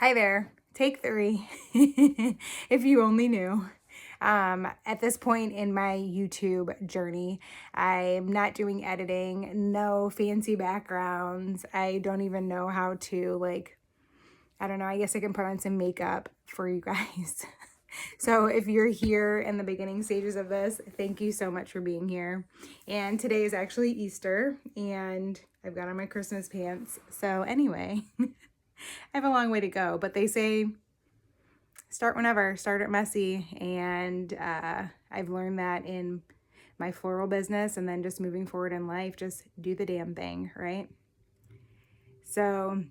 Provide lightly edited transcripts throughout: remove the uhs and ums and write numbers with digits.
Hi there. Take three. If you only knew. At this point in my YouTube journey, I'm not doing editing, no fancy backgrounds. I don't even know how to, I don't know, I guess I can put on some makeup for you guys. So if you're here in the beginning stages of this, thank you so much for being here. And today is actually Easter, and I've got on my Christmas pants. So anyway, I have a long way to go, but they say start whenever, start it messy. And I've learned that in my floral business, and then just moving forward in life, just do the damn thing, right? So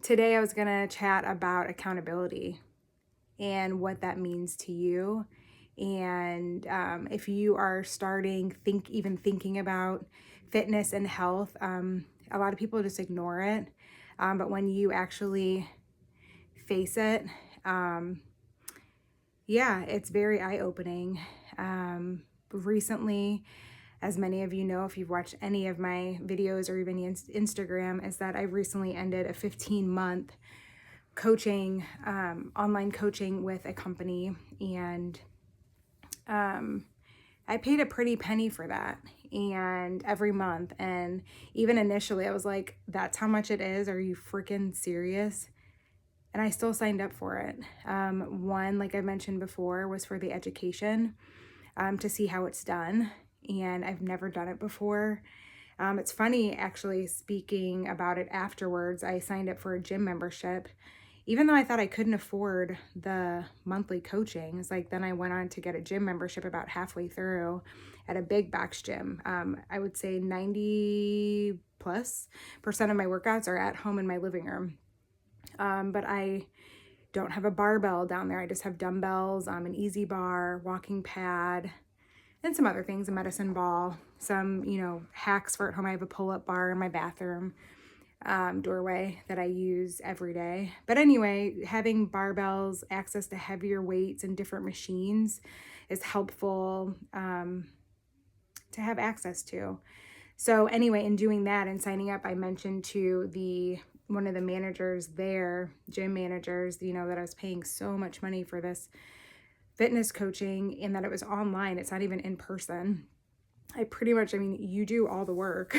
today I was going to chat about accountability and what that means to you. And if you are even thinking about fitness and health, a lot of people just ignore it. But when you actually face it, it's very eye-opening. Recently, as many of you know, if you've watched any of my videos or even Instagram, is that I recently ended a 15-month coaching, online coaching with a company, and I paid a pretty penny for that, and every month. And even initially I was like, that's how much it is? Are you freaking serious? And I still signed up for it. One, like I mentioned before, was for the education, to see how it's done. And I've never done it before. It's funny, actually, speaking about it afterwards, I signed up for a gym membership, even though I thought I couldn't afford the monthly coaching. It's like, then I went on to get a gym membership about halfway through at a big box gym. I would say 90+% of my workouts are at home in my living room. But I don't have a barbell down there. I just have dumbbells, an easy bar, walking pad, and some other things, a medicine ball, some, hacks for at home. I have a pull-up bar in my bathroom doorway that I use every day. But anyway, having barbells, access to heavier weights and different machines is helpful to have access to. So anyway, in doing that and signing up, I mentioned to one of the managers there, gym managers, that I was paying so much money for this fitness coaching and that it was online. It's not even in person. You do all the work.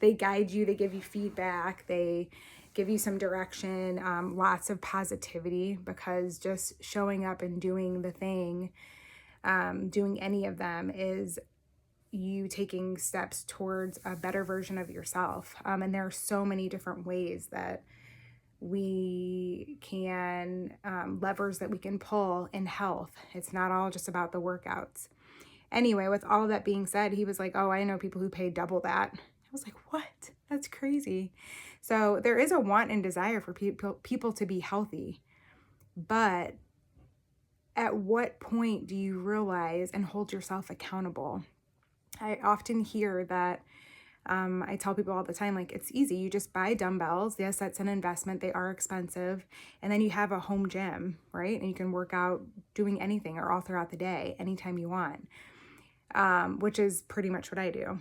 They guide you, they give you feedback, they give you some direction, lots of positivity, because just showing up and doing the thing, doing any of them is you taking steps towards a better version of yourself. And there are so many different ways that we can, levers that we can pull in health. It's not all just about the workouts. Anyway, with all of that being said, he was like, oh, I know people who pay double that. I was like, what? That's crazy. So there is a want and desire for people to be healthy. But at what point do you realize and hold yourself accountable? I often hear that, I tell people all the time, like, it's easy. You just buy dumbbells. Yes, that's an investment. They are expensive. And then you have a home gym, right? And you can work out doing anything or all throughout the day, anytime you want, which is pretty much what I do.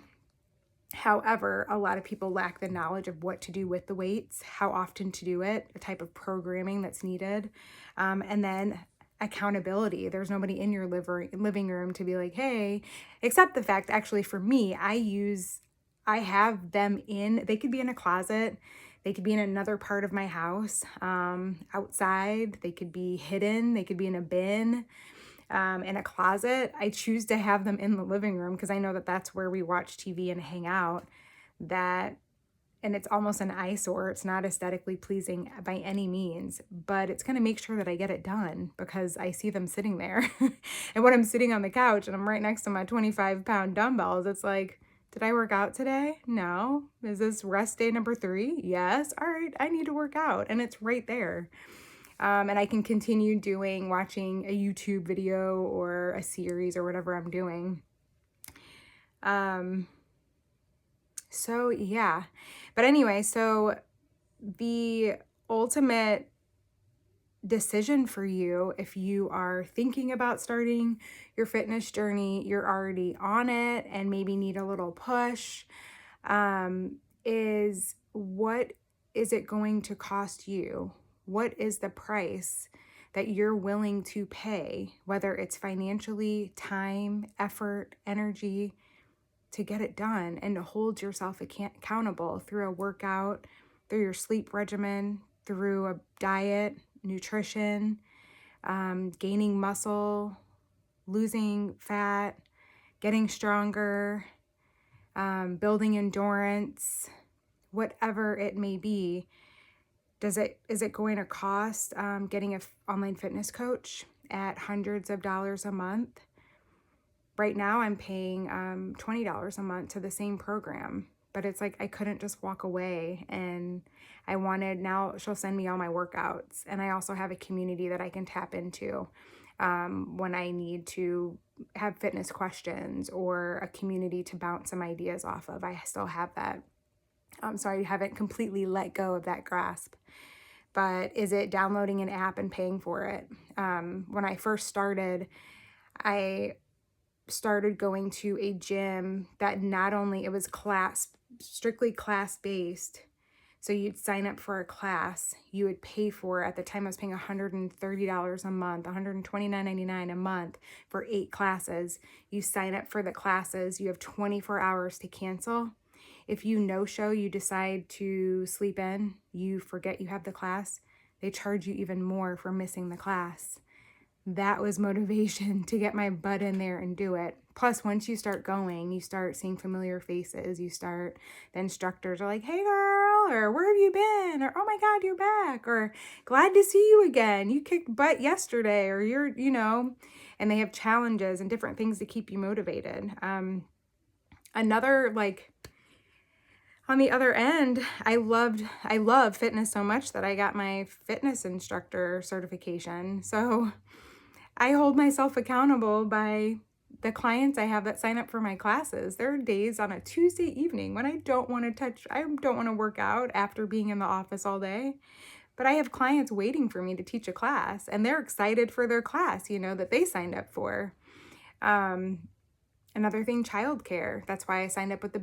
However, a lot of people lack the knowledge of what to do with the weights, how often to do it, the type of programming that's needed, and then accountability. There's nobody in your living room to be like, hey, except the fact, actually, for me, I have them they could be in a closet, they could be in another part of my house, outside, they could be hidden, they could be in a bin, in a closet. I choose to have them in the living room because I know that that's where we watch TV and hang out. And it's almost an eyesore. It's not aesthetically pleasing by any means, but it's going to make sure that I get it done because I see them sitting there. And when I'm sitting on the couch and I'm right next to my 25-pound dumbbells, it's like, did I work out today? No. Is this rest day number 3? Yes. All right, I need to work out. And it's right there. And I can continue watching a YouTube video or a series or whatever I'm doing. So yeah, but anyway, so the ultimate decision for you, if you are thinking about starting your fitness journey, you're already on it and maybe need a little push, is what is it going to cost you? What is the price that you're willing to pay, whether it's financially, time, effort, energy, to get it done and to hold yourself accountable through a workout, through your sleep regimen, through a diet, nutrition, gaining muscle, losing fat, getting stronger, building endurance, whatever it may be. Is it going to cost getting an online fitness coach at hundreds of dollars a month? Right now I'm paying $20 a month to the same program, but it's like I couldn't just walk away, and now she'll send me all my workouts, and I also have a community that I can tap into when I need to have fitness questions, or a community to bounce some ideas off of. I still have that. So I haven't completely let go of that grasp. But is it downloading an app and paying for it? When I first started, I started going to a gym that not only, it was strictly class based. So you'd sign up for a class, you would pay for, at the time I was paying $130 a month, $129.99 a month for 8 classes. You sign up for the classes, you have 24 hours to cancel. If you no-show, you decide to sleep in, you forget you have the class, they charge you even more for missing the class. That was motivation to get my butt in there and do it. Plus, once you start going, you start seeing familiar faces. The instructors are like, hey girl, or where have you been? Or, oh my God, you're back. Or, glad to see you again. You kicked butt yesterday. Or and they have challenges and different things to keep you motivated. On the other end, I love fitness so much that I got my fitness instructor certification. So I hold myself accountable by the clients I have that sign up for my classes. There are days on a Tuesday evening when I don't want to work out after being in the office all day, but I have clients waiting for me to teach a class, and they're excited for their class, that they signed up for. Another thing, childcare. That's why I signed up with the